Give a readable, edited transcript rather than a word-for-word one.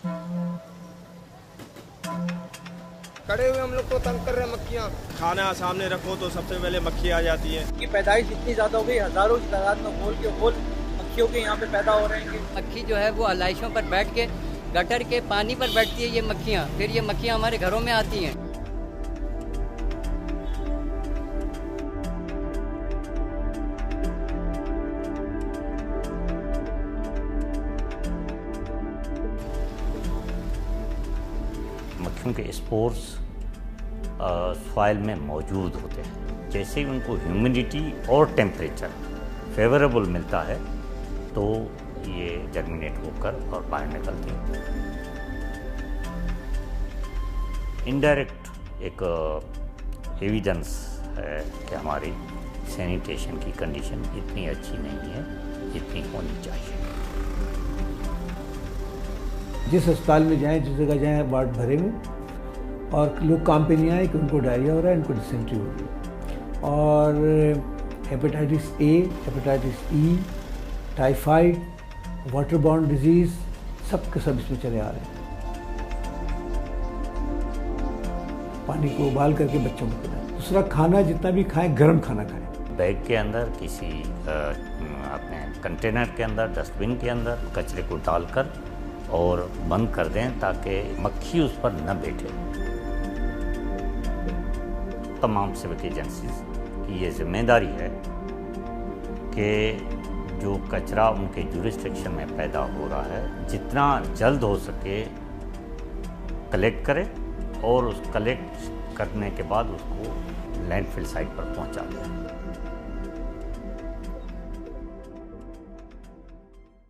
खड़े हुए हम लोग को तंग कर रहे हैं मक्खियाँ। खाना सामने रखो तो सबसे पहले मक्खी आ जाती है। की पैदाइश इतनी ज़्यादा हो गई, हज़ारों की तादाद में होल मक्खियों के यहाँ पे पैदा हो रहे हैं। मक्खी जो है वो आलाइशों पर बैठ के गटर के पानी पर बैठती है ये मक्खियाँ, फिर ये मक्खियाँ हमारे घरों में आती हैं। मक्खियों के स्पोर्स सॉइल में मौजूद होते हैं। जैसे ही उनको ह्यूमिडिटी और टेम्परेचर फेवरेबल मिलता है तो ये जर्मिनेट होकर और बाहर निकलती हैं। इनडायरेक्ट एक एविडेंस है कि हमारी सैनिटेशन की कंडीशन इतनी अच्छी नहीं है जितनी होनी चाहिए। जिस अस्पताल में जाएं, जिस जगह जाएं, वार्ड भरे हुए और लोग काम पे नहीं आए कि उनको डायरिया हो रहा है, इनको डिसेंट्री हो रही है। और hepatitis A, hepatitis E, typhoid, water borne disease सब के सब इसमें चले आ रहे हैं। पानी को उबाल करके बच्चों को पिलाएं। दूसरा, खाना जितना भी खाएं गर्म खाना खाएं। बैग के अंदर किसी अपने कंटेनर के अंदर, डस्टबिन के अंदर कचरे को डालकर और बंद कर दें ताकि मक्खी उस पर न बैठे। तमाम सिविक एजेंसीज की ये जिम्मेदारी है कि जो कचरा उनके जुरिस्डिक्शन में पैदा हो रहा है जितना जल्द हो सके कलेक्ट करें और उस कलेक्ट करने के बाद उसको लैंडफिल साइट पर पहुंचा दें।